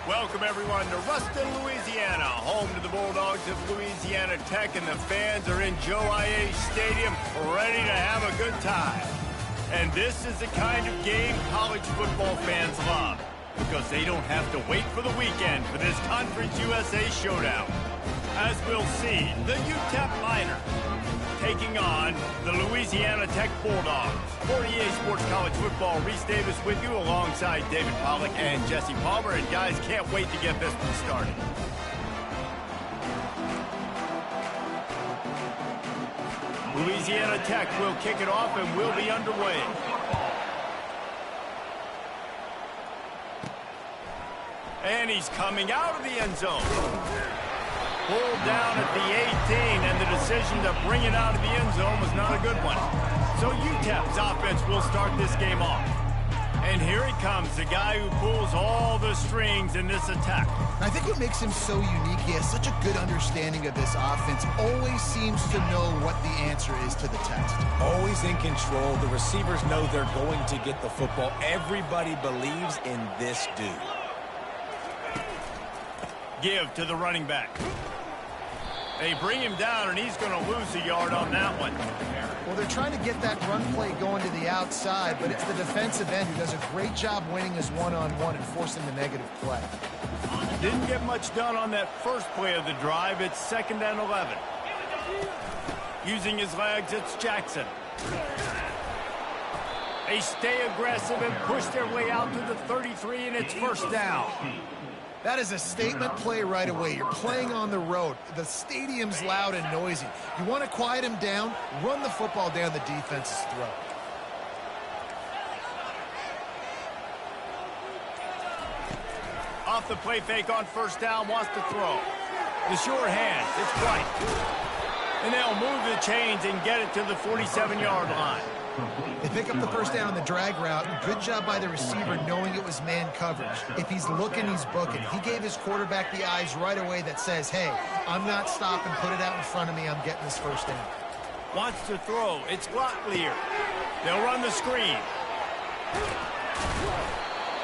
Welcome, everyone, to Ruston, Louisiana, home to the Bulldogs of Louisiana Tech, and the fans are in Joe I.A. Stadium ready to have a good time. And this is the kind of game college football fans love, because they don't have to wait for the weekend for this Conference USA showdown. As we'll see, the UTEP Miners taking on the Louisiana Tech Bulldogs. For EA Sports College Football, Reese Davis with you alongside David Pollack and Jesse Palmer. And guys, can't wait to get this one started. Louisiana Tech will kick it off and will be underway. And he's coming out of the end zone. Pulled down at the 18, and the decision to bring it out of the end zone was not a good one. So UTEP's offense will start this game off. And here he comes, the guy who pulls all the strings in this attack. I think what makes him so unique, he has such a good understanding of this offense, always seems to know what the answer is to the test. Always in control. The receivers know they're going to get the football. Everybody believes in this dude. Give to the running back. They bring him down, and he's going to lose a yard on that one. Well, they're trying to get that run play going to the outside, but it's the defensive end who does a great job winning his one-on-one and forcing the negative play. Didn't get much done on that first play of the drive. It's 2nd and 11. Using his legs, it's Jackson. They stay aggressive and push their way out to the 33, and it's 1st down. That is a statement play right away. You're playing on the road. The stadium's loud and noisy. You want to quiet him down, run the football down the defense's throat. Off the play fake on 1st down, wants to throw. The sure hand, it's White. And they'll move the chains and get it to the 47-yard line. They pick up the 1st down on the drag route. Good job by the receiver knowing it was man coverage. If he's looking, he's booking. He gave his quarterback the eyes right away that says, hey, I'm not stopping, put it out in front of me, I'm getting this 1st down. Wants to throw, it's Gottlieb. They'll run the screen.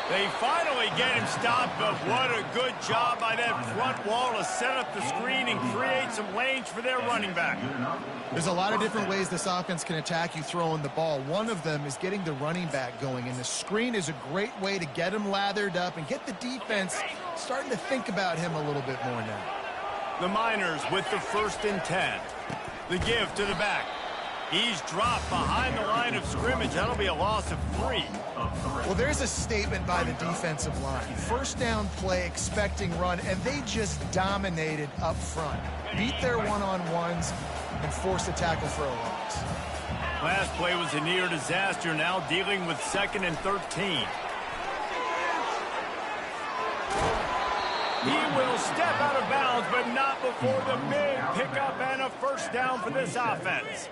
They finally get him stopped, but what a good job by that front wall to set up the screen and create some lanes for their running back. There's a lot of different ways this offense can attack you throwing the ball. One of them is getting the running back going, and the screen is a great way to get him lathered up and get the defense starting to think about him a little bit more now. The Miners with the 1st and 10. The give to the back. He's dropped behind the line of scrimmage. That'll be a loss of 3. Well, there's a statement by the defensive line. 1st down play, expecting run, and they just dominated up front. Beat their one-on-ones and forced a tackle for a loss. Last play was a near disaster, now dealing with 2nd and 13. He will step out of bounds, but not before the big pickup and a 1st down for this offense.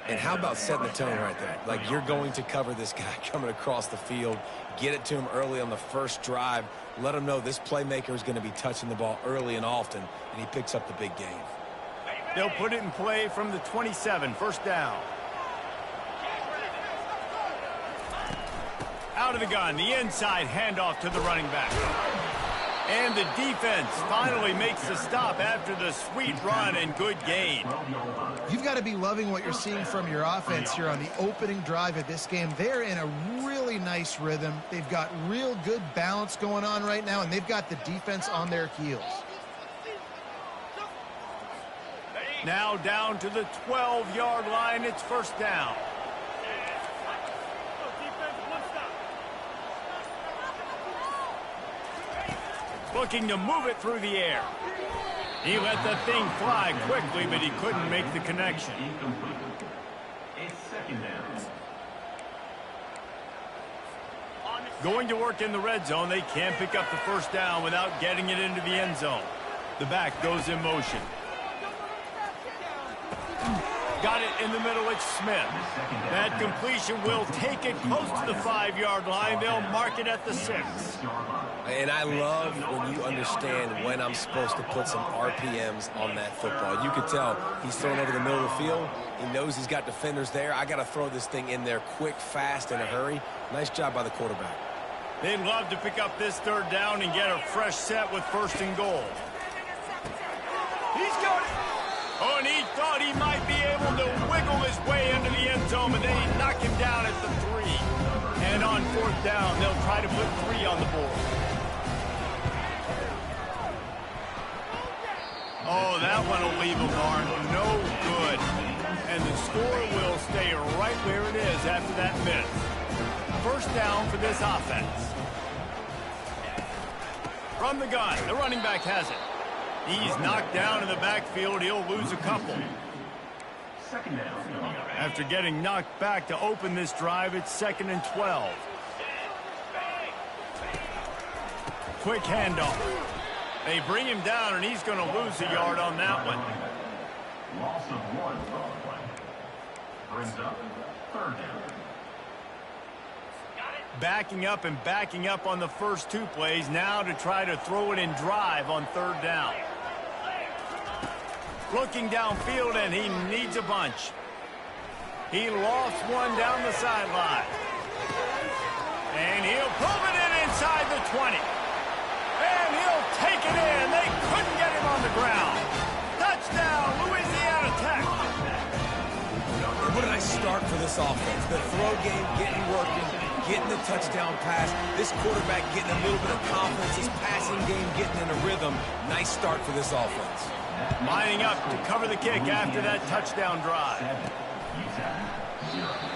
And how about setting the tone right there? Like, you're going to cover this guy coming across the field, get it to him early on the first drive, let him know this playmaker is going to be touching the ball early and often, and he picks up the big gain. They'll put it in play from the 27, 1st down. Out of the gun, the inside handoff to the running back. And the defense finally makes the stop after the sweet run and good gain. You've got to be loving what you're seeing from your offense here on the opening drive of this game. They're in a really nice rhythm. They've got real good balance going on right now, and they've got the defense on their heels. Now down to the 12-yard line. It's 1st down. Looking to move it through the air. He let the thing fly quickly, but he couldn't make the connection. It's 2nd down. Going to work in the red zone. They can't pick up the 1st down without getting it into the end zone. The back goes in motion. Got it in the middle, it's Smith. That completion will take it close to the 5-yard line. They'll mark it at the 6. And I love when you understand when I'm supposed to put some RPMs on that football. You can tell he's thrown over the middle of the field. He knows he's got defenders there. I got to throw this thing in there quick, fast, in a hurry. Nice job by the quarterback. They'd love to pick up this third down and get a fresh set with 1st and goal. He's got it. Oh, and he thought he might be able to wiggle his way into the end zone, but then he knocked him down at the 3. And on 4th down, they'll try to put 3 on the board. Oh, that one will leave a barn. No good. And the score will stay right where it is after that miss. 1st down for this offense. From the gun, the running back has it. He's knocked down in the backfield. He'll lose a couple. 2nd down. After getting knocked back to open this drive, it's 2nd and 12. Quick handoff. They bring him down, and he's going to lose a yard on that one. Loss of 1 play. Brings up 3rd down. Backing up and backing up on the first 2 plays, now to try to throw it in drive on 3rd down. Looking downfield, and he needs a bunch. He lost one down the sideline. And he'll pull it in inside the 20. And he'll take it in. They couldn't get him on the ground. Touchdown, Louisiana Tech. What a nice start for this offense. The throw game getting working, getting the touchdown pass. This quarterback getting a little bit of confidence. His passing game getting in a rhythm. Nice start for this offense. Lining up to cover the kick after that touchdown drive.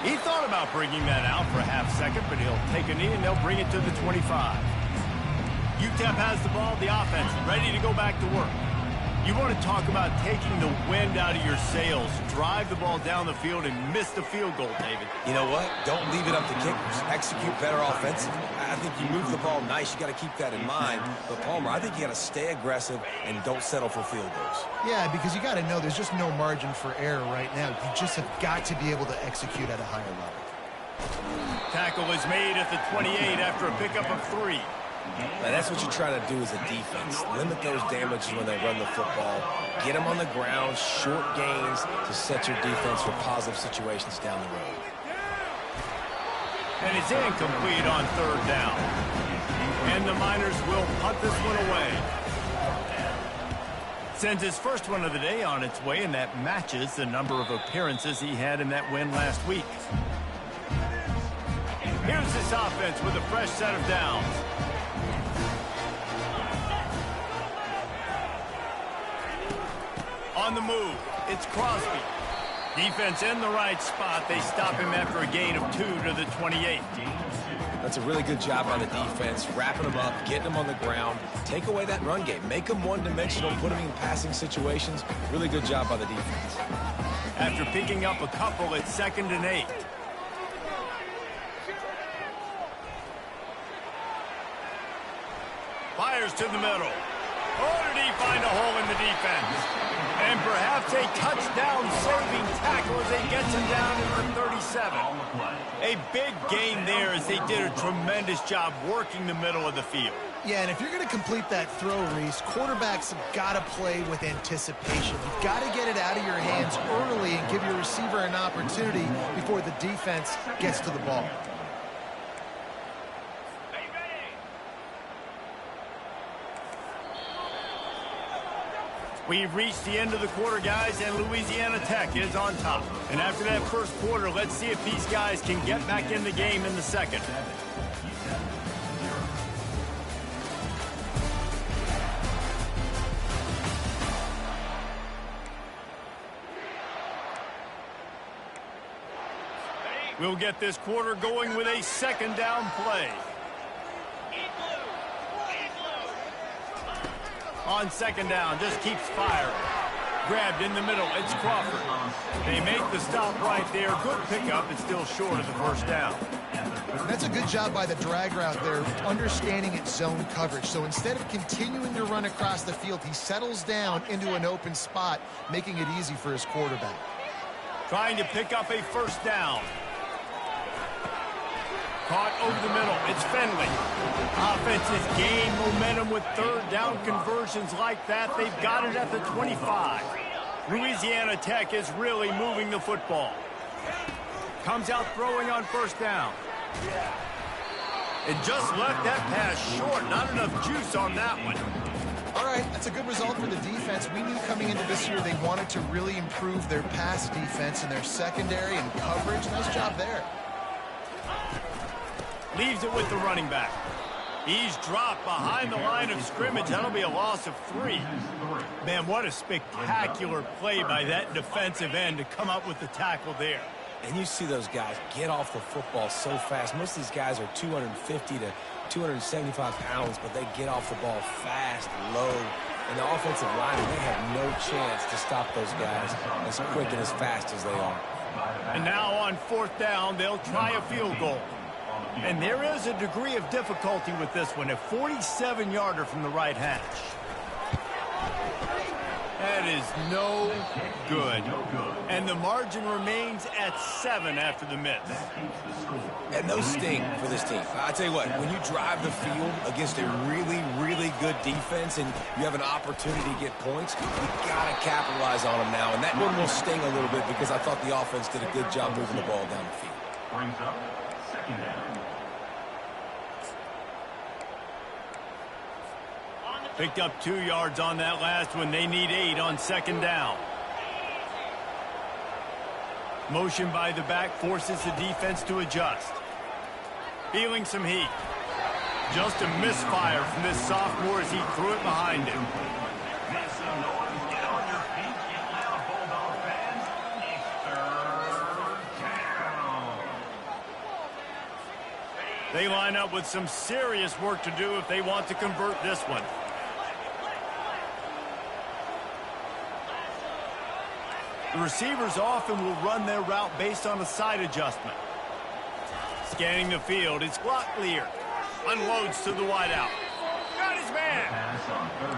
He thought about bringing that out for a half second, but he'll take a knee and they'll bring it to the 25. UTEP has the ball, the offense ready to go back to work. You want to talk about taking the wind out of your sails. Drive the ball down the field and miss the field goal, David. You know what? Don't leave it up to kickers. Execute better offensively. I think you move the ball nice. You got to keep that in mind. But, Palmer, I think you got to stay aggressive and don't settle for field goals. Yeah, because you got to know there's just no margin for error right now. You just have got to be able to execute at a higher level. Tackle is made at the 28 after a pickup of 3. Now, that's what you try to do as a defense. Limit those damages when they run the football. Get them on the ground, short gains to set your defense for positive situations down the road. And it's incomplete on 3rd down. And the Miners will punt this one away. Sends his first one of the day on its way, and that matches the number of appearances he had in that win last week. Here's this offense with a fresh set of downs. On the move, it's Crosby. Defense in the right spot. They stop him after a gain of 2 to the 28. That's a really good job by the defense, wrapping them up, getting them on the ground. Take away that run game. Make them one-dimensional, put them in passing situations. Really good job by the defense. After picking up a couple, it's 2nd and 8. Fires to the middle. Oh, did he find a hole in the defense? And perhaps a touchdown-saving tackle as they gets him down to the 37. A big gain there as they did a tremendous job working the middle of the field. Yeah, and if you're going to complete that throw, Reese, quarterbacks have got to play with anticipation. You've got to get it out of your hands early and give your receiver an opportunity before the defense gets to the ball. We've reached the end of the quarter, guys, and Louisiana Tech is on top. And after that first quarter, let's see if these guys can get back in the game in the second. We'll get this quarter going with a 2nd down play. On 2nd down, just keeps firing. Grabbed in the middle, it's Crawford. They make the stop right there. Good pickup, it's still short of the 1st down. That's a good job by the drag route there, understanding its zone coverage. So instead of continuing to run across the field, he settles down into an open spot, making it easy for his quarterback. Trying to pick up a 1st down. Caught over the middle. It's Fenley. Offenses gain momentum with 3rd down conversions like that. They've got it at the 25. Louisiana Tech is really moving the football. Comes out throwing on 1st down. And just left that pass short. Not enough juice on that one. All right, that's a good result for the defense. We knew coming into this year they wanted to really improve their pass defense and their secondary and coverage. Nice job there. Leaves it with the running back. He's dropped behind the line of scrimmage. That'll be a loss of 3. Man, what a spectacular play by that defensive end to come up with the tackle there. And you see those guys get off the football so fast. Most of these guys are 250 to 275 pounds, but they get off the ball fast, low. And the offensive line, they have no chance to stop those guys as quick and as fast as they are. And now on 4th down, they'll try a field goal. And there is a degree of difficulty with this one, a 47-yarder from the right hash. That is no good. And the margin remains at 7 after the miss. And those sting for this team. I tell you what, when you drive the field against a really, really good defense and you have an opportunity to get points, you got to capitalize on them now. And that one will sting a little bit because I thought the offense did a good job moving the ball down the field. Brings up 2nd down. Picked up 2 yards on that last one. They need 8 on 2nd down. Motion by the back forces the defense to adjust. Feeling some heat. Just a misfire from this sophomore as he threw it behind him. Make some noise. Get on your feet. Get loud, Bulldog fans. It's 3rd down. They line up with some serious work to do if they want to convert this one. The receivers often will run their route based on a side adjustment. Scanning the field, it's Locklear. Unloads to the wideout. Got his man.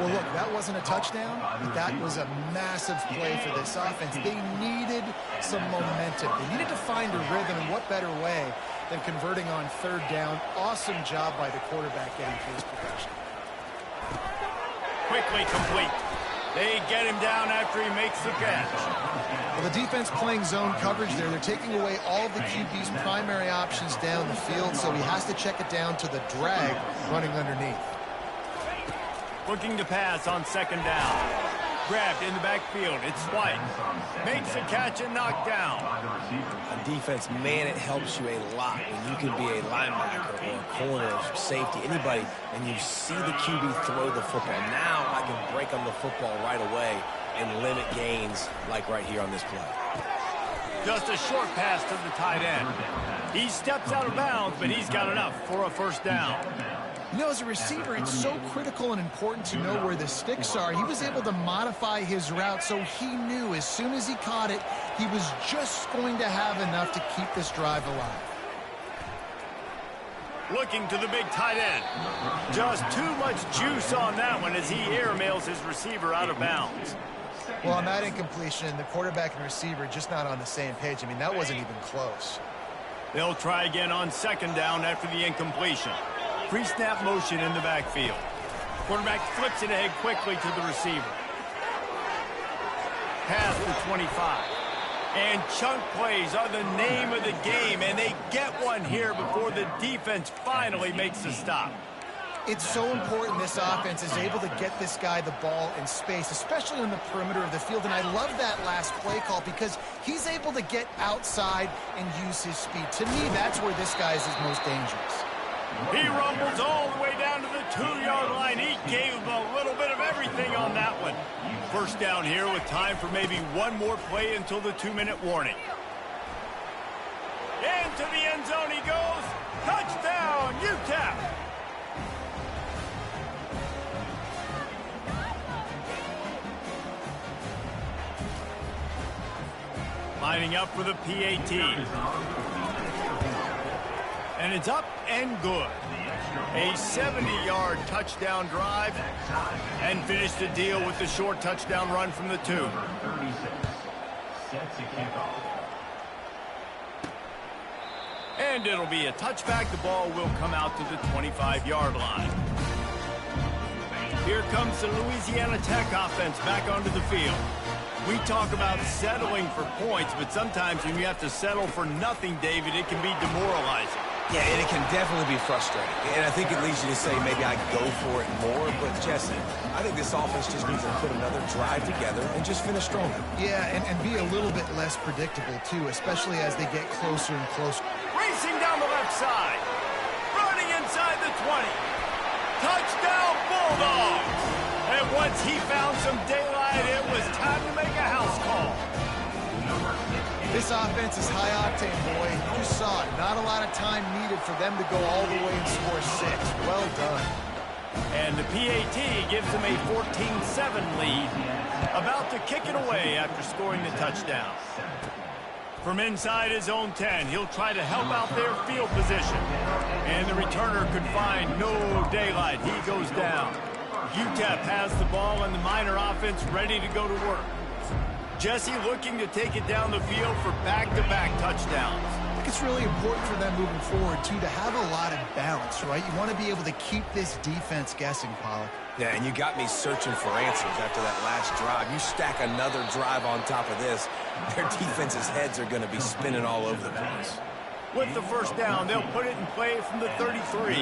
Well, look, that wasn't a touchdown, but that was a massive play for this offense. They needed some momentum. They needed to find a rhythm, and what better way than converting on 3rd down. Awesome job by the quarterback getting to his progression. Quickly complete. They get him down after he makes the catch. Well, the defense playing zone coverage there. They're taking away all of the QB's primary options down the field, so he has to check it down to the drag running underneath. Looking to pass on 2nd down. Grabbed in the backfield. It's White. Makes the catch and knocked down. On defense, man, it helps you a lot when you can be a linebacker or a corner or safety, anybody, and you see the QB throw the football. Now I can break on the football right away and limit gains like right here on this play. Just a short pass to the tight end. He steps out of bounds, but he's got enough for a 1st down. You know, as a receiver, it's so critical and important to know where the sticks are. He was able to modify his route, so he knew as soon as he caught it, he was just going to have enough to keep this drive alive. Looking to the big tight end. Just too much juice on that one as he airmails his receiver out of bounds. Well, on that incompletion, the quarterback and receiver just not on the same page. I mean, that wasn't even close. They'll try again on 2nd down after the incompletion. Pre-snap motion in the backfield. Quarterback flips it ahead quickly to the receiver. Pass to 25. And chunk plays are the name of the game, and they get one here before the defense finally makes the stop. It's so important this offense is able to get this guy the ball in space, especially on the perimeter of the field. And I love that last play call because he's able to get outside and use his speed. To me, that's where this guy is his most dangerous. He rumbles all the way down to the 2-yard line. He gave him a little bit of everything on that one. 1st down here with time for maybe one more play until the 2-minute warning. Into the end zone he goes. Touchdown, UTEP. Lining up for the PAT. And it's up and good. A 70-yard touchdown drive and finish the deal with the short touchdown run from the 2. 36. Set to kick off. And it'll be a touchback. The ball will come out to the 25-yard line. Here comes the Louisiana Tech offense back onto the field. We talk about settling for points, but sometimes when you have to settle for nothing, David, it can be demoralizing. Yeah, and it can definitely be frustrating. And I think it leads you to say maybe I go for it more. But, Jesse, I think this offense just needs to put another drive together and just finish stronger. Yeah, and be a little bit less predictable, too, especially as they get closer and closer. Racing down the left side. Running inside the 20. Touchdown, Bulldogs! And once he found some daylight, it was time to make a house call. This offense is high octane, boy. You just saw it. Not a lot of time needed for them to go all the way and score 6. Well done. And the PAT gives them a 14-7 lead. About to kick it away after scoring the touchdown. From inside his own 10, he'll try to help out their field position. And the returner could find no daylight. He goes down. UTEP has the ball and the Miner offense ready to go to work. Jesse looking to take it down the field for back-to-back touchdowns. I think it's really important for them moving forward, too, to have a lot of balance, right? You want to be able to keep this defense guessing, Pollack. Yeah, and you got me searching for answers after that last drive. You stack another drive on top of this, their defense's heads are going to be spinning all over the place. With the first down, they'll put it in play from the 33.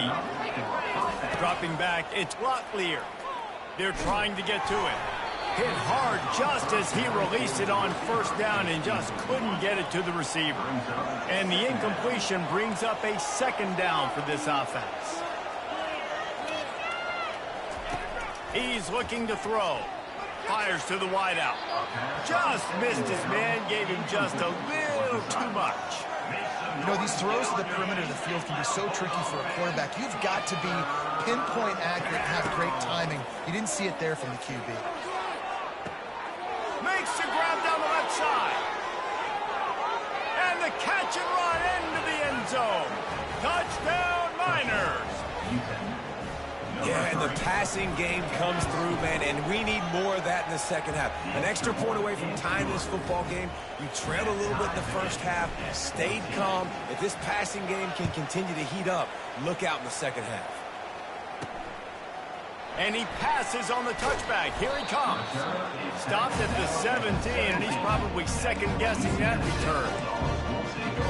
Dropping back, it's Locklear. They're trying to get to it. Hit hard just as he released it on first down and just couldn't get it to the receiver. And the incompletion brings up a second down for this offense. He's looking to throw. Fires to the wideout. Just missed his man, gave him just a little too much. You know, these throws to the perimeter of the field can be so tricky for a quarterback. You've got to be pinpoint accurate and have great timing. You didn't see it there from the QB. Makes the grab down the left side. And the catch and run into the end zone. Touchdown, Miners. Yeah, and the passing game comes through, man, and we need more of that in the second half. An extra point away from tying this football game. You trailed a little bit in the first half, stayed calm. If this passing game can continue to heat up, look out in the second half. And he passes on the touchback. Here he comes. Stopped at the 17, and he's probably second-guessing that return.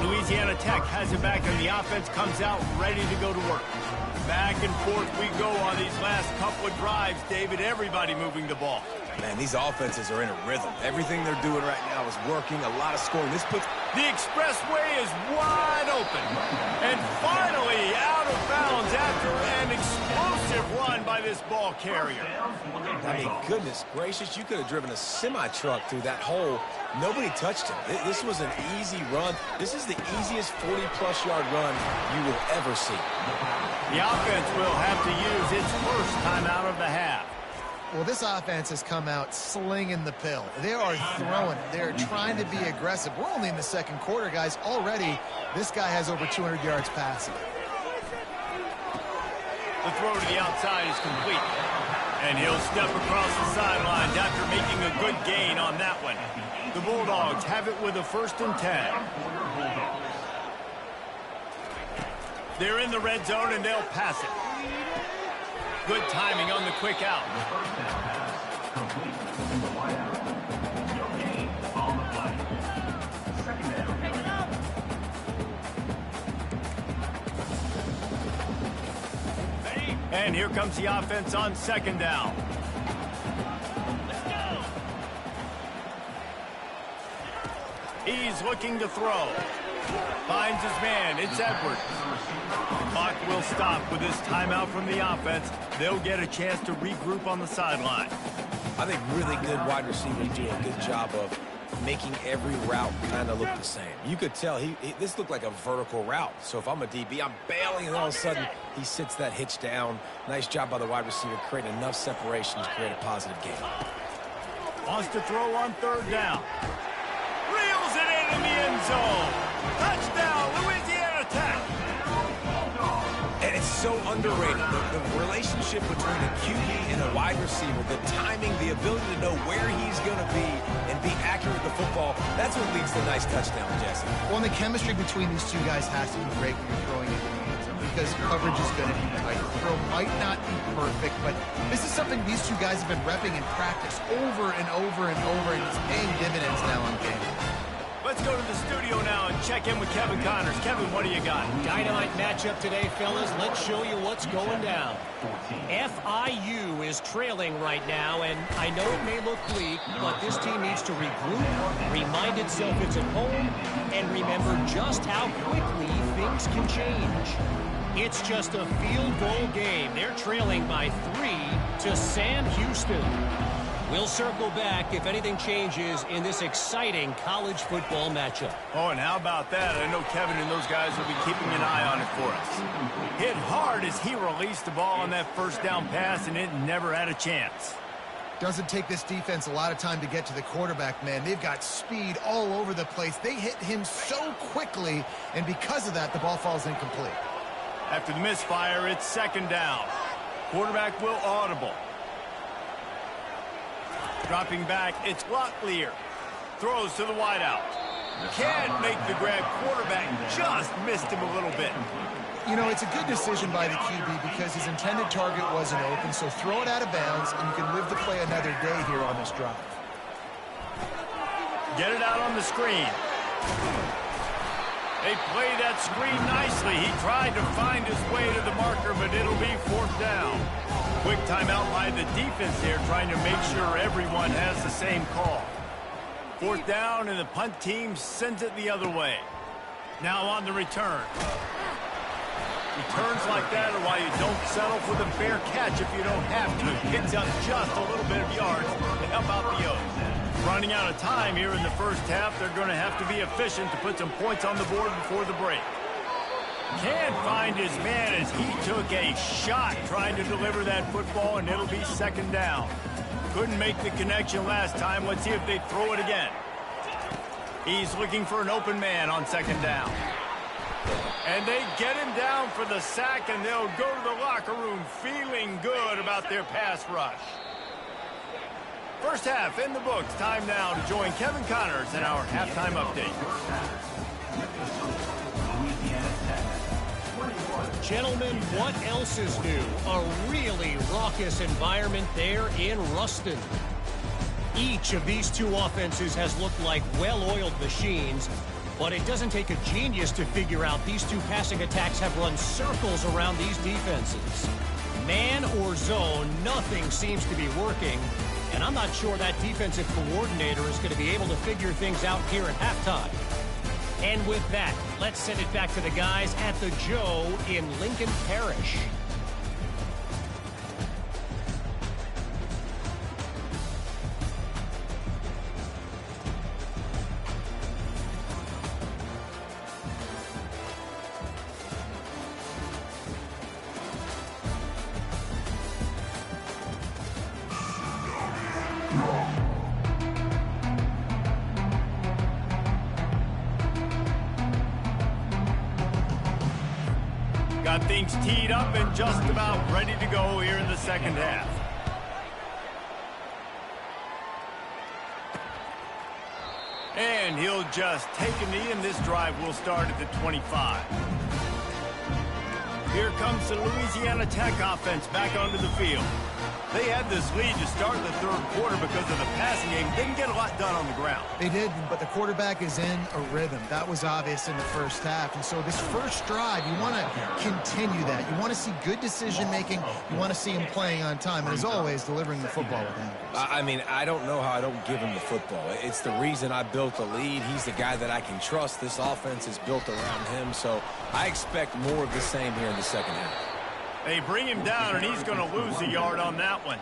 Louisiana Tech has it back, and the offense comes out ready to go to work. Back and forth we go on these last couple of drives, David. Everybody moving the ball. Man, these offenses are in a rhythm. Everything they're doing right now is working. A lot of scoring. This puts... The expressway is wide open. And finally out of bounds after an explosive run by this ball carrier. I mean, goodness gracious, you could have driven a semi-truck through that hole. Nobody touched him. This was an easy run. This is the easiest 40-plus yard run you will ever see. The offense will have to use its first timeout of the half. Well, this offense has come out slinging the pill. They are throwing it. They're trying to be aggressive. We're only in the second quarter, guys. Already, this guy has over 200 yards passing. The throw to the outside is complete. And he'll step across the sidelines after making a good gain on that one. The Bulldogs have it with a 1st and 10. They're in the red zone, and they'll pass it. Good timing on the quick out. And here comes the offense on 2nd down. He's looking to throw. Finds his man. It's Edwards. Clock will stop with this timeout from the offense. They'll get a chance to regroup on the sideline. I think really good wide receivers do a good job of making every route kind of look the same. You could tell this looked like a vertical route. So if I'm a DB, I'm bailing, and all of a sudden he sits that hitch down. Nice job by the wide receiver, creating enough separation to create a positive game. Wants to throw on 3rd down. Reels it in the end zone. Touchdown, Louisiana Tech. And it's so underrated. The relationship between a QB and a wide receiver, the timing, the ability to know where he's going to be and be accurate with the football, that's what leads to a nice touchdown, Jesse. Well, and the chemistry between these two guys has to be great when you're throwing into the end zone because coverage is going to be tight. The throw might not be perfect, but this is something these two guys have been repping in practice over and over and over, and it's paying dividends now on game. Let's go to the studio now and check check in with Kevin Connors. Kevin, what do you got? Dynamite matchup today, fellas. Let's show you what's going down. FIU is trailing right now, and I know it may look bleak, but this team needs to regroup, remind itself it's at home, and remember just how quickly things can change. It's just a field goal game. They're trailing by 3 to Sam Houston. We'll circle back if anything changes in this exciting college football matchup. Oh, and how about that? I know Kevin and those guys will be keeping an eye on it for us. Hit hard as he released the ball on that first down pass, and it never had a chance. Doesn't take this defense a lot of time to get to the quarterback, man. They've got speed all over the place. They hit him so quickly, and because of that, the ball falls incomplete. After the misfire, it's second down. Quarterback will audible. Dropping back, it's Locklear. Throws to the wideout. Can't make the grab. Quarterback just missed him a little bit. You know, it's a good decision by the QB because his intended target wasn't open, so throw it out of bounds, and you can live to play another day here on this drive. Get it out on the screen. They play that screen nicely. He tried to find his way to the marker, but it'll be fourth down. Quick timeout by the defense here, trying to make sure everyone has the same call. Fourth down, and the punt team sends it the other way. Now on the return. Returns like that are why you don't settle for the fair catch if you don't have to. Picks up just a little bit of yards to help out the O's. Running out of time here in the first half, they're going to have to be efficient to put some points on the board before the break. Can't find his man as he took a shot trying to deliver that football, and it'll be second down. Couldn't make the connection last time. Let's see if they throw it again. He's looking for an open man on second down. And they get him down for the sack, and they'll go to the locker room feeling good about their pass rush. First half in the books. Time now to join Kevin Connors in our halftime update. Gentlemen, what else is new? A really raucous environment there in Ruston. Each of these two offenses has looked like well-oiled machines, but it doesn't take a genius to figure out these two passing attacks have run circles around these defenses. Man or zone, nothing seems to be working, and I'm not sure that defensive coordinator is going to be able to figure things out here at halftime. And with that, let's send it back to the guys at the Joe in Lincoln Parish. Got things teed up and just about ready to go here in the second half. And he'll just take a knee, and this drive will start at the 25. Here comes the Louisiana Tech offense back onto the field. They had this lead to start the third quarter because of the passing game. Didn't get a lot done on the ground. They did, but the quarterback is in a rhythm. That was obvious in the first half. And so this first drive, you want to continue that. You want to see good decision-making. You want to see him playing on time. And as always, delivering the football with him. I mean, I don't know how I don't give him the football. It's the reason I built the lead. He's the guy that I can trust. This offense is built around him. So I expect more of the same here in the second half. They bring him down, and he's going to lose a yard on that one.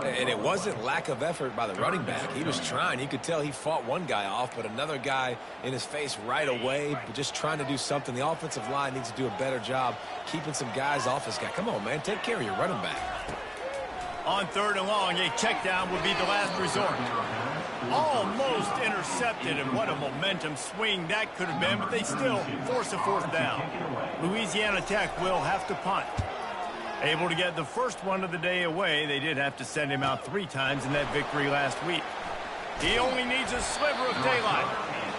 And it wasn't lack of effort by the running back. He was trying. You could tell he fought one guy off, but another guy in his face right away, but just trying to do something. The offensive line needs to do a better job keeping some guys off his guy. Come on, man. Take care of your running back. On third and long, a check down would be the last resort. Almost intercepted, and what a momentum swing that could have been, but they still force a fourth down. Louisiana Tech will have to punt. Able to get the first one of the day away, they did have to send him out 3 times in that victory last week. He only needs a sliver of daylight.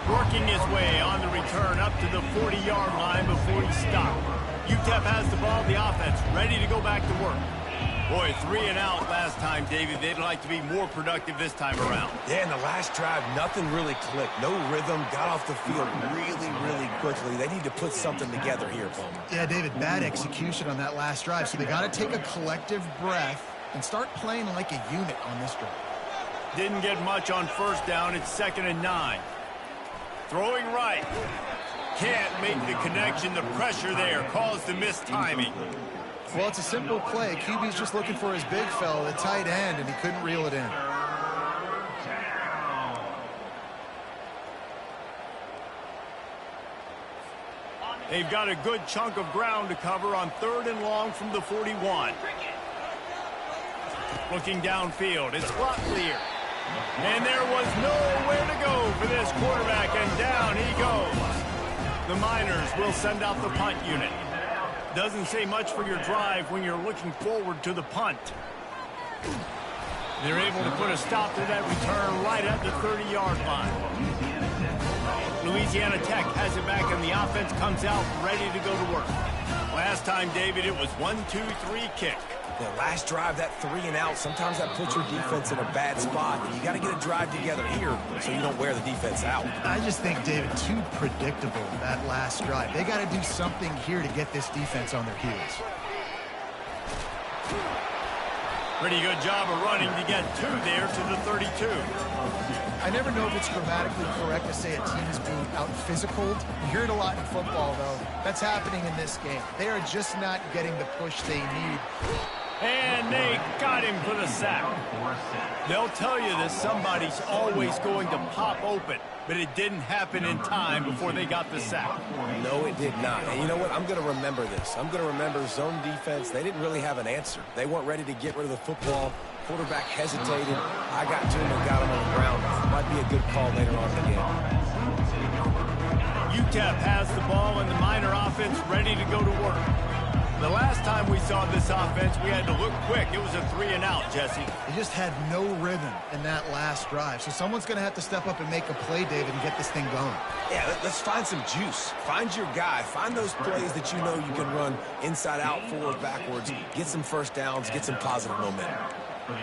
Working his way on the return up to the 40-yard line before he stopped. UTEP has the ball, the offense ready to go back to work. Boy, 3 and out last time, David. They'd like to be more productive this time around. Yeah, in the last drive, nothing really clicked. No rhythm, got off the field really quickly. They need to put something together here, Bowman. Yeah, David, bad execution on that last drive, so they got to take a collective breath and start playing like a unit on this drive. Didn't get much on first down. It's 2nd and 9. Throwing right. Can't make the connection. The pressure there caused the missed timing. Well, it's a simple play. QB's just looking for his big fella, the tight end, and he couldn't reel it in. They've got a good chunk of ground to cover on 3rd and long from the 41. Looking downfield, it's blocked clear. And there was nowhere to go for this quarterback, and down he goes. The Miners will send out the punt unit. Doesn't say much for your drive when you're looking forward to the punt. They're able to put a stop to that return right at the 30-yard line. Louisiana Tech has it back, and the offense comes out ready to go to work. Last time, David, it was 1-2-3 kick. The last drive, that 3 and out, sometimes that puts your defense in a bad spot. You got to get a drive together here so you don't wear the defense out. I just think, David, too predictable, that last drive. They got to do something here to get this defense on their heels. Pretty good job of running to get 2 there to the 32. I never know if it's grammatically correct to say a team is being out-physicaled. You hear it a lot in football, though. That's happening in this game. They are just not getting the push they need. And they got him for the sack. They'll tell you that somebody's always going to pop open, but it didn't happen in time before they got the sack. No, it did not. And you know what? I'm going to remember this. I'm going to remember zone defense. They didn't really have an answer. They weren't ready to get rid of the football. Quarterback hesitated. I got to him and got him on the ground. Might be a good call later on in the game. UTEP has the ball and the Miner offense ready to go to work. The last time we saw this offense, we had to look quick. It was a 3 and out, Jesse. They just had no rhythm in that last drive. So someone's going to have to step up and make a play, David, and get this thing going. Yeah, let's find some juice. Find your guy. Find those plays that you know you can run inside out, forward, backwards. Get some first downs. Get some positive momentum.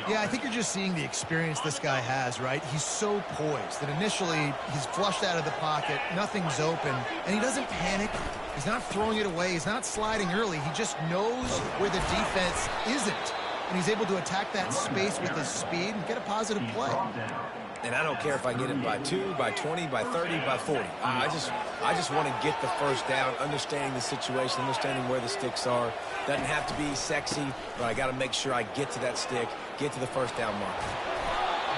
Yeah, I think you're just seeing the experience this guy has, right? He's so poised that initially he's flushed out of the pocket, nothing's open, and he doesn't panic. He's not throwing it away. He's not sliding early. He just knows where the defense isn't, and he's able to attack that space with his speed and get a positive play. And I don't care if I get it by 2, by 20, by 30, by 40. I just want to get the first down, understanding the situation, understanding where the sticks are. Doesn't have to be sexy, but I got to make sure I get to that stick, get to the first down mark.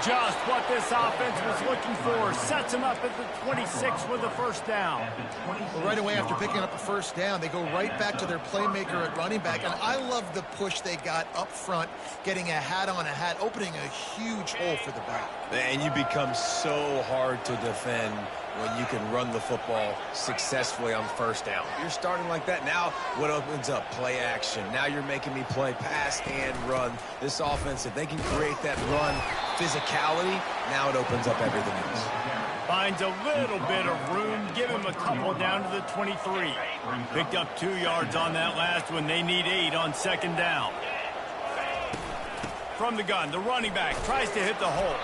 Just what this offense was looking for. Sets him up at the 26 with the first down. Well, right away after picking up a first down, they go right back to their playmaker at running back. And I love the push they got up front, getting a hat on a hat, opening a huge hole for the back. And you become so hard to defend when you can run the football successfully on first down. You're starting like that. Now what opens up? Play action. Now you're making me play pass and run. This offense, if they can create that run physicality, now it opens up everything else. Finds a little bit of room. Give him a couple down to the 23. Picked up 2 yards on that last one. They need 8 on second down. From the gun, the running back tries to hit the hole.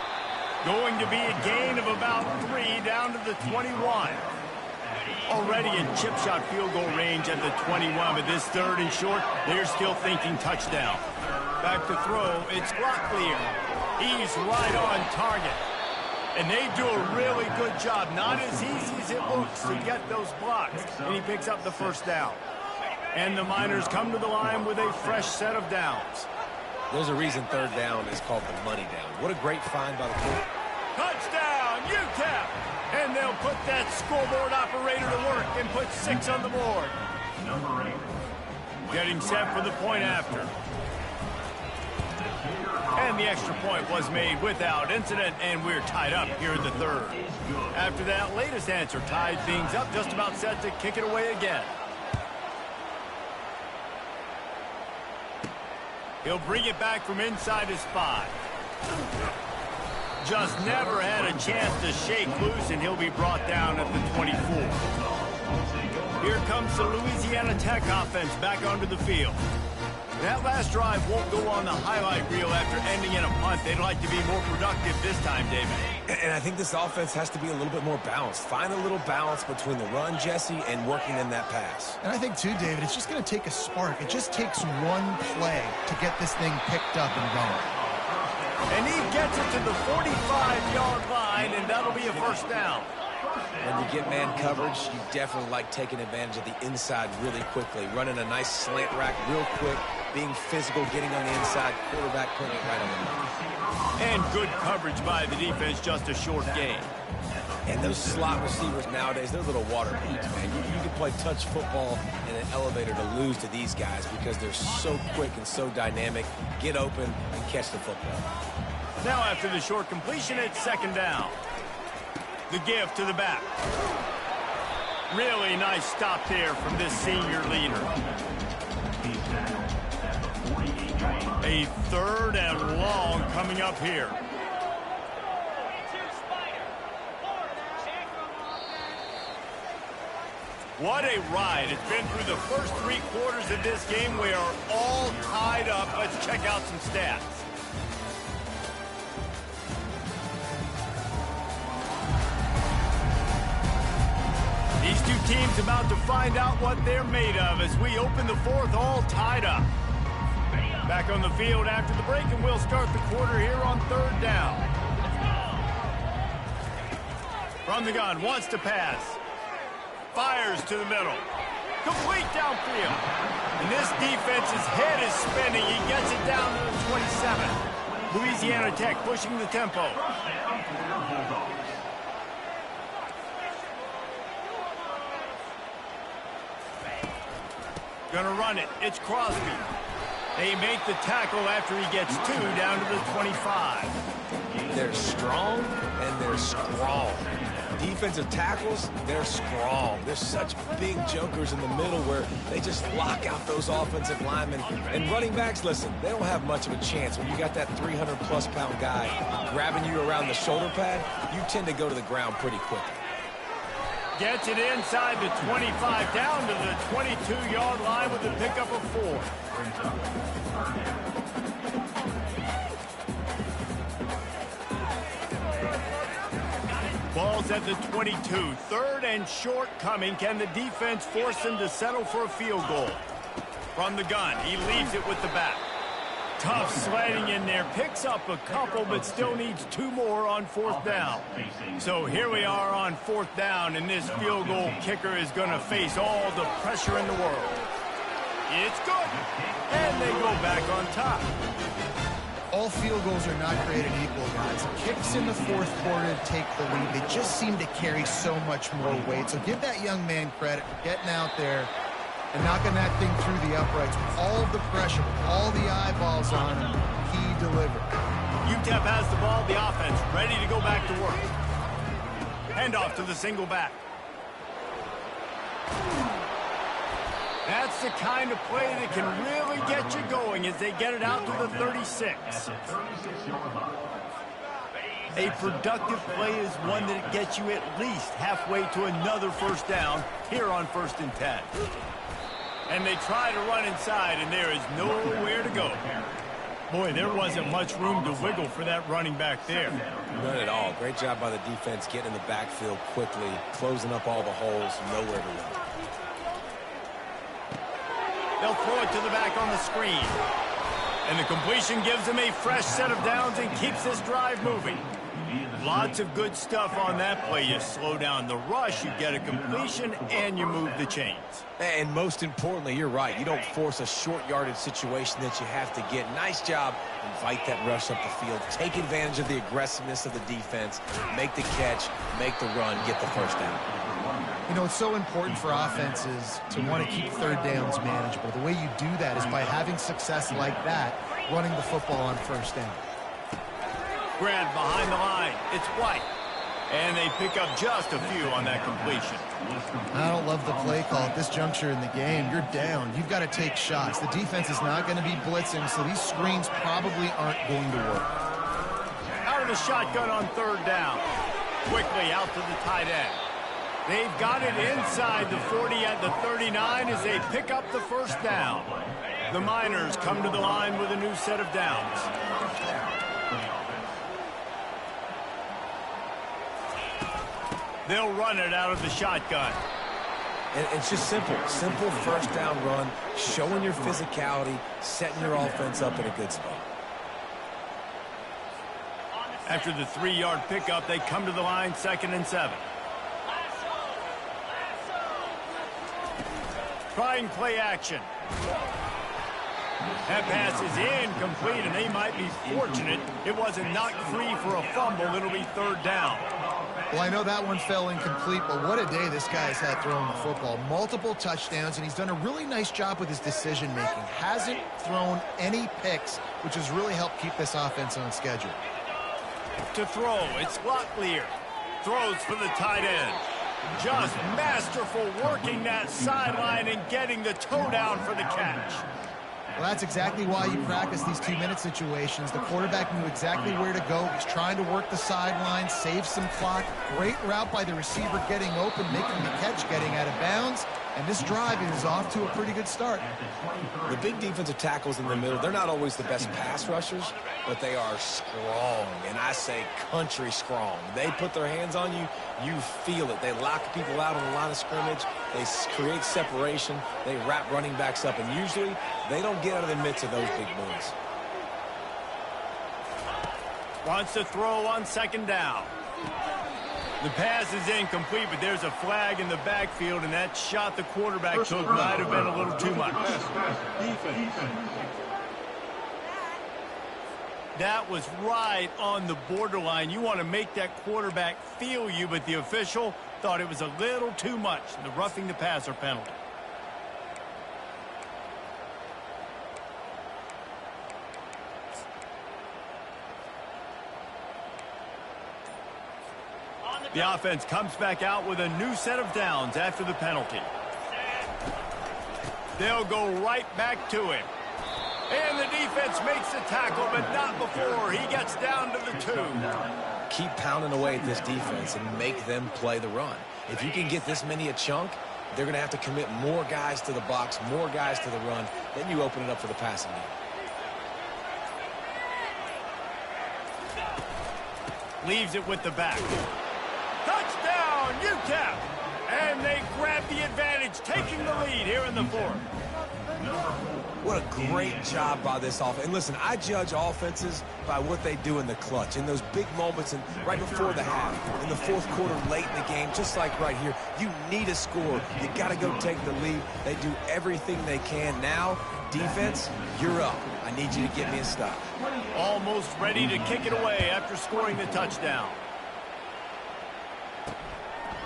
Going to be a gain of about 3 down to the 21. Already in chip shot field goal range at the 21, but this 3rd and short, they're still thinking touchdown. Back to throw, it's Locklear. He's right on target. And they do a really good job. Not as easy as it looks to get those blocks. And he picks up the first down. And the Miners come to the line with a fresh set of downs. There's a reason 3rd down is called the money down. What a great find by the court. Touchdown, UTEP! And they'll put that scoreboard operator to work and put 6 on the board. Number 8. Getting set for the point after. And the extra point was made without incident, and we're tied up here in the 3rd. After that latest answer tied things up, just about set to kick it away again. He'll bring it back from inside his 5. Just never had a chance to shake loose, and he'll be brought down at the 24. Here comes the Louisiana Tech offense back onto the field. That last drive won't go on the highlight reel after ending in a punt. They'd like to be more productive this time, David. And I think this offense has to be a little bit more balanced. Find a little balance between the run, Jesse, and working in that pass. And I think, too, David, it's just going to take a spark. It just takes one play to get this thing picked up and running. And he gets it to the 45-yard line, and that'll be a first down. When you get man coverage, you definitely like taking advantage of the inside really quickly, running a nice slant rack real quick, being physical, getting on the inside, quarterback putting it right on the money. And good coverage by the defense, just a short gain. And those slot receivers nowadays, they're little water boys, man. You can play touch football in an elevator to lose to these guys because they're so quick and so dynamic. Get open and catch the football. Now after the short completion, it's second down. The give to the back. Really nice stop there from this senior leader. A third and long coming up here. What a ride. It's been through the first 3 quarters of this game. We are all tied up. Let's check out some stats. These two teams about to find out what they're made of as we open the fourth, all tied up. Back on the field after the break, and we'll start the quarter here on third down. From the gun, wants to pass. Fires to the middle. Complete downfield. And this defense's head is spinning. He gets it down to the 27. Louisiana Tech pushing the tempo. Gonna run it. It's Crosby. They make the tackle after he gets 2 down to the 25. They're strong and they're strong. Defensive tackles, they're strong. They're such big jokers in the middle where they just lock out those offensive linemen. And running backs, listen, they don't have much of a chance. When you got that 300-plus pound guy grabbing you around the shoulder pad, you tend to go to the ground pretty quickly. Gets it inside the 25, down to the 22-yard line with the pickup of 4. Ball's at the 22. Third and short coming. Can the defense force him to settle for a field goal? From the gun, he leaves it with the back. Tough sledding in there. Picks up a couple, but still needs 2 more on fourth down. So here we are on fourth down, and this field goal kicker is going to face all the pressure in the world. It's good. And they go back on top. All field goals are not created equal, guys. Kicks in the fourth quarter to take the lead. They just seem to carry so much more weight. So give that young man credit for getting out there and knocking that thing through the uprights with all of the pressure, with all the eyeballs on him. He delivered. UTEP has the ball, the offense ready to go back to work. Handoff to the single back. That's the kind of play that can really get you going as they get it out to the 36. A productive play is one that gets you at least halfway to another first down here on 1st and 10. And they try to run inside, and there is nowhere to go. Boy, there wasn't much room to wiggle for that running back there. None at all. Great job by the defense getting in the backfield quickly, closing up all the holes, nowhere to run. They'll throw it to the back on the screen. And the completion gives them a fresh set of downs and keeps this drive moving. Lots of good stuff on that play. You slow down the rush, you get a completion, and you move the chains. And most importantly, you're right. You don't force a short yardage situation that you have to get. Nice job. Invite that rush up the field. Take advantage of the aggressiveness of the defense. Make the catch, make the run, get the first down. You know, it's so important for offenses to want to keep third downs manageable. The way you do that is by having success like that, running the football on first down. Grant behind the line. It's White. And they pick up just a few on that completion. I don't love the play call at this juncture in the game. You're down. You've got to take shots. The defense is not going to be blitzing, so these screens probably aren't going to work. Out of the shotgun on third down. Quickly out to the tight end. They've got it inside the 40 at the 39 as they pick up the first down. The Miners come to the line with a new set of downs. They'll run it out of the shotgun. And it's just simple first down run, showing your physicality, setting your offense up in a good spot. After the 3-yard pickup, they come to the line 2nd and 7. Trying play action. That pass is incomplete, and they might be fortunate it wasn't knocked free for a fumble. It'll be 3rd down. Well, I know that one fell incomplete, but what a day this guy has had throwing the football. Multiple touchdowns, and he's done a really nice job with his decision-making. Hasn't thrown any picks, which has really helped keep this offense on schedule. To throw, it's Locklear. Throws for the tight end. Just masterful working that sideline and getting the toe down for the catch. Well, that's exactly why you practice these 2-minute situations. The quarterback knew exactly where to go. He's trying to work the sideline, save some clock. Great route by the receiver getting open, making the catch, getting out of bounds. And this drive is off to a pretty good start. The big defensive tackles in the middle, they're not always the best pass rushers, but they are strong, and I say country strong. They put their hands on you, you feel it. They lock people out on the line of scrimmage. They create separation. They wrap running backs up, and usually they don't get out of the midst of those big boys. Wants to throw on 2nd down. The pass is incomplete, but there's a flag in the backfield, and that shot the quarterback took might have been a little too much. That was right on the borderline. You want to make that quarterback feel you, but the official thought it was a little too much. The roughing the passer penalty. The offense comes back out with a new set of downs after the penalty. They'll go right back to him. And the defense makes the tackle, but not before he gets down to the 2. Keep pounding away at this defense and make them play the run. If you can get this many a chunk, they're going to have to commit more guys to the box, more guys to the run. Then you open it up for the passing game. Leaves it with the back. Touchdown, UTEP! And they grab the advantage, taking the lead here in the 4th. What a great job by this offense. And listen, I judge offenses by what they do in the clutch, in those big moments and right before the half, in the 4th quarter, late in the game, just like right here. You need a score. You got to go take the lead. They do everything they can. Now, defense, you're up. I need you to get me a stop. Almost ready to kick it away after scoring the touchdown.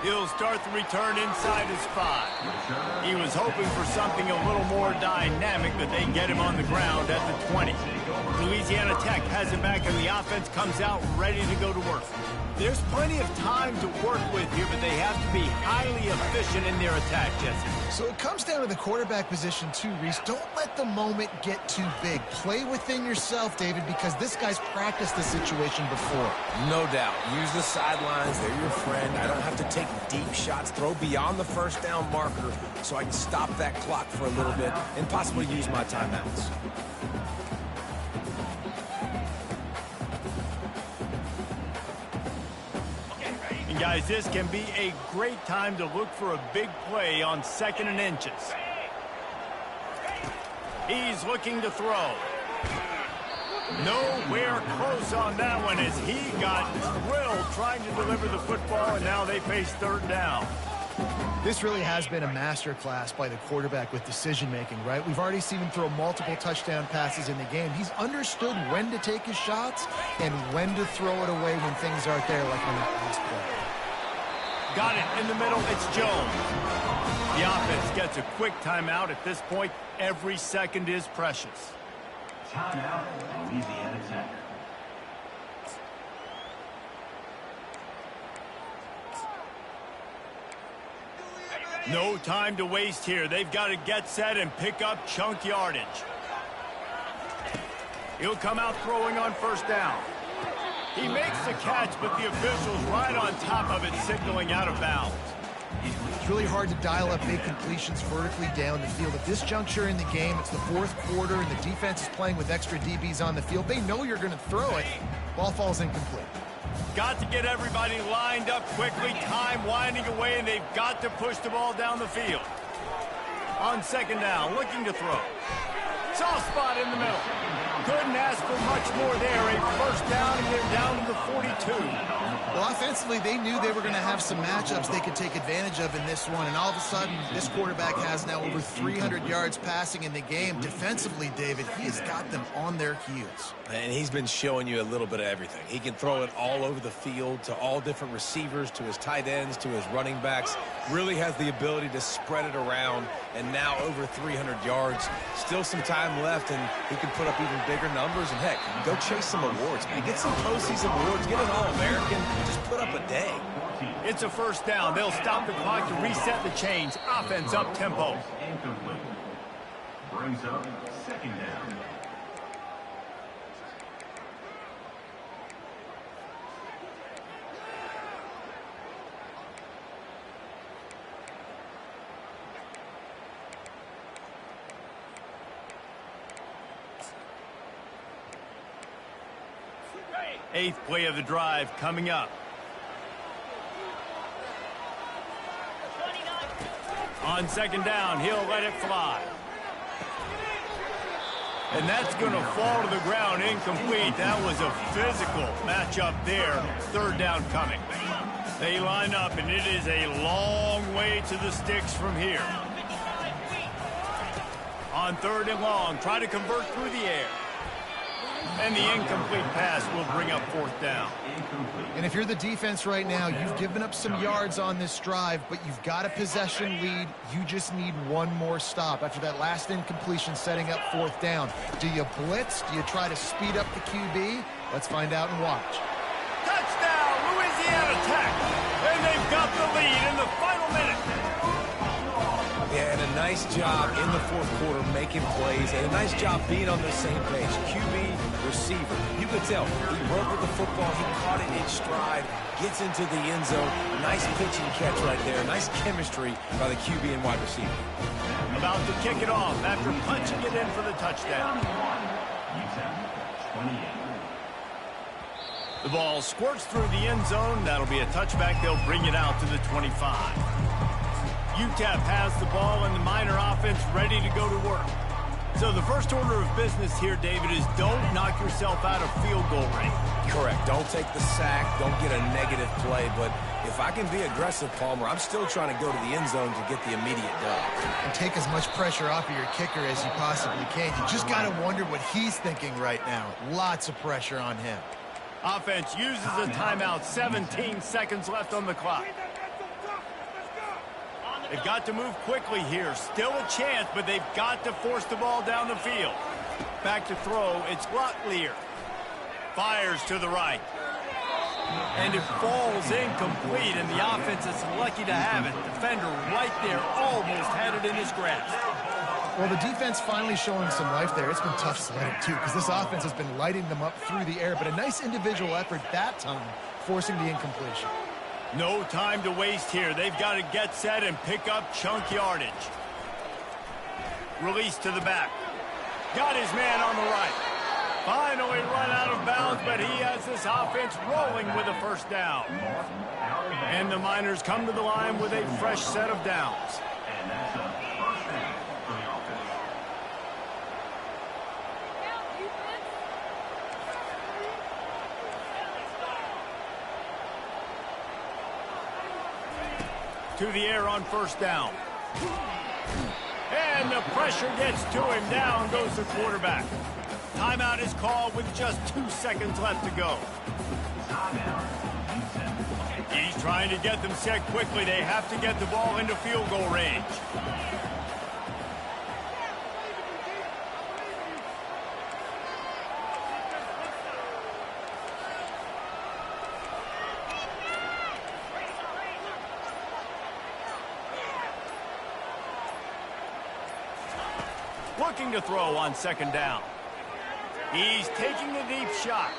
He'll start the return inside his 5. He was hoping for something a little more dynamic, but they get him on the ground at the 20. Louisiana Tech has it back, and the offense comes out ready to go to work. There's plenty of time to work with here, but they have to be highly efficient in their attack, Jesse. So it comes down to the quarterback position too, Reese. Don't let the moment get too big. Play within yourself, David, because this guy's practiced the situation before. No doubt. Use the sidelines. They're your friend. I don't have to take deep shots. Throw beyond the first down marker so I can stop that clock for a little bit and possibly use my timeouts. And guys, this can be a great time to look for a big play on 2nd and inches. He's looking to throw. Nowhere close on that one as he got drilled trying to deliver the football, and now they face 3rd down. This really has been a master class by the quarterback with decision-making, right? We've already seen him throw multiple touchdown passes in the game. He's understood when to take his shots and when to throw it away when things aren't there, like on that last play. Got it in the middle. It's Jones. The offense gets a quick timeout. At this point, every second is precious. Timeout, Louisiana Tech. No time to waste here. They've got to get set and pick up chunk yardage. He'll come out throwing on 1st down. He makes the catch, but the official's right on top of it, signaling out of bounds. It's really hard to dial up big completions vertically down the field. At this juncture in the game, it's the fourth quarter, and the defense is playing with extra DBs on the field. They know you're going to throw it. Ball falls incomplete. Got to get everybody lined up quickly. Time winding away, and they've got to push the ball down the field. On second down, looking to throw. Soft spot in the middle. Couldn't ask for much more there. A first down, and they're down to the 42. Well, offensively, they knew they were going to have some matchups they could take advantage of in this one, and all of a sudden, this quarterback has now over 300 yards passing in the game. Defensively, David, he has got them on their heels. And he's been showing you a little bit of everything. He can throw it all over the field to all different receivers, to his tight ends, to his running backs. Really has the ability to spread it around, and now over 300 yards. Still some time left, and he can put up even bigger numbers. And, heck, go chase some awards, man. Get some postseason awards. Get an All-American. Just put up a day. It's a first down. They'll stop the clock to reset the chains. Offense up tempo. Incomplete. Brings up second down. Eighth play of the drive coming up. On second down, he'll let it fly. And that's going to fall to the ground incomplete. That was a physical matchup there. Third down coming. They line up, and it is a long way to the sticks from here. On third and long, try to convert through the air. And the incomplete pass will bring up fourth down. And if you're the defense right now, you've given up some yards on this drive, but you've got a possession lead. You just need one more stop. After that last incompletion setting up fourth down, do you blitz? Do you try to speed up the QB? Let's find out and watch. Touchdown, Louisiana Tech. And they've got the lead in the final minute. Yeah, and a nice job in the fourth quarter making plays, and a nice job being on the same page. QB, receiver. You could tell he worked with the football. He caught it in stride, gets into the end zone. Nice pitch and catch right there. Nice chemistry by the QB and wide receiver. About to kick it off after punching it in for the touchdown. The ball squirts through the end zone. That'll be a touchback. They'll bring it out to the 25. UTEP has the ball, and the Miner offense ready to go to work. So the first order of business here, David, is don't knock yourself out of field goal range. Correct. Don't take the sack. Don't get a negative play. But if I can be aggressive, Palmer, I'm still trying to go to the end zone to get the immediate dub. And take as much pressure off of your kicker as you possibly can. You just got to wonder what he's thinking right now. Lots of pressure on him. Offense uses a timeout. 17 seconds left on the clock. They've got to move quickly here. Still a chance, but they've got to force the ball down the field. Back to throw. It's Locklear. Fires to the right. And it falls incomplete, and the offense is lucky to have it. Defender right there almost had it in his grasp. Well, the defense finally showing some life there. It's been tough sledding, too, because this offense has been lighting them up through the air. But a nice individual effort that time, forcing the incompletion. No time to waste here. They've got to get set and pick up chunk yardage. Release to the back. Got his man on the right. Finally run out of bounds, but he has this offense rolling with a first down. And the Miners come to the line with a fresh set of downs. And that's a first down for the offense. To the air on first down. And the pressure gets to him. Down goes the quarterback. Timeout is called with just 2 seconds left to go. He's trying to get them set quickly. They have to get the ball into field goal range. Looking to throw on second down. He's taking a deep shot.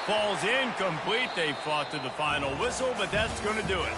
Falls incomplete. They fought to the final whistle, but that's going to do it.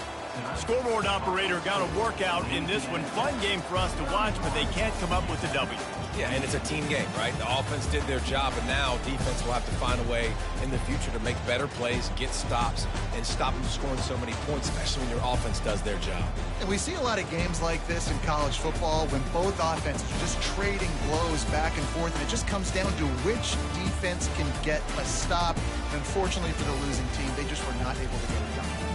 Scoreboard operator got a workout in this one. Fun game for us to watch, but they can't come up with a W. Yeah, and it's a team game, right? The offense did their job, and now defense will have to find a way in the future to make better plays, get stops, and stop them scoring so many points, especially when your offense does their job. And we see a lot of games like this in college football when both offenses are just trading blows back and forth, and it just comes down to which defense can get a stop. And unfortunately for the losing team, they just were not able to get it done.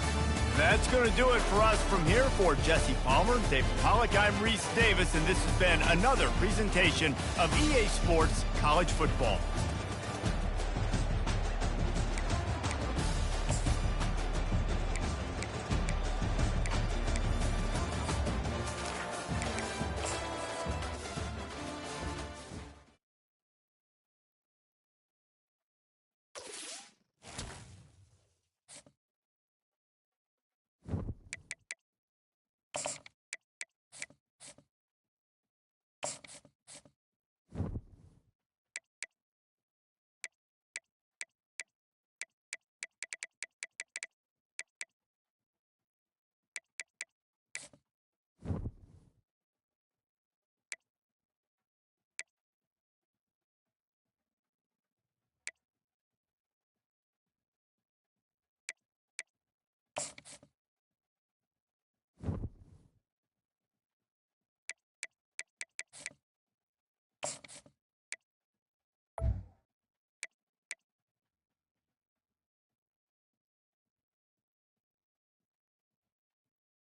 That's going to do it for us from here. For Jesse Palmer, David Pollack, I'm Reese Davis, and this has been another presentation of EA Sports College Football.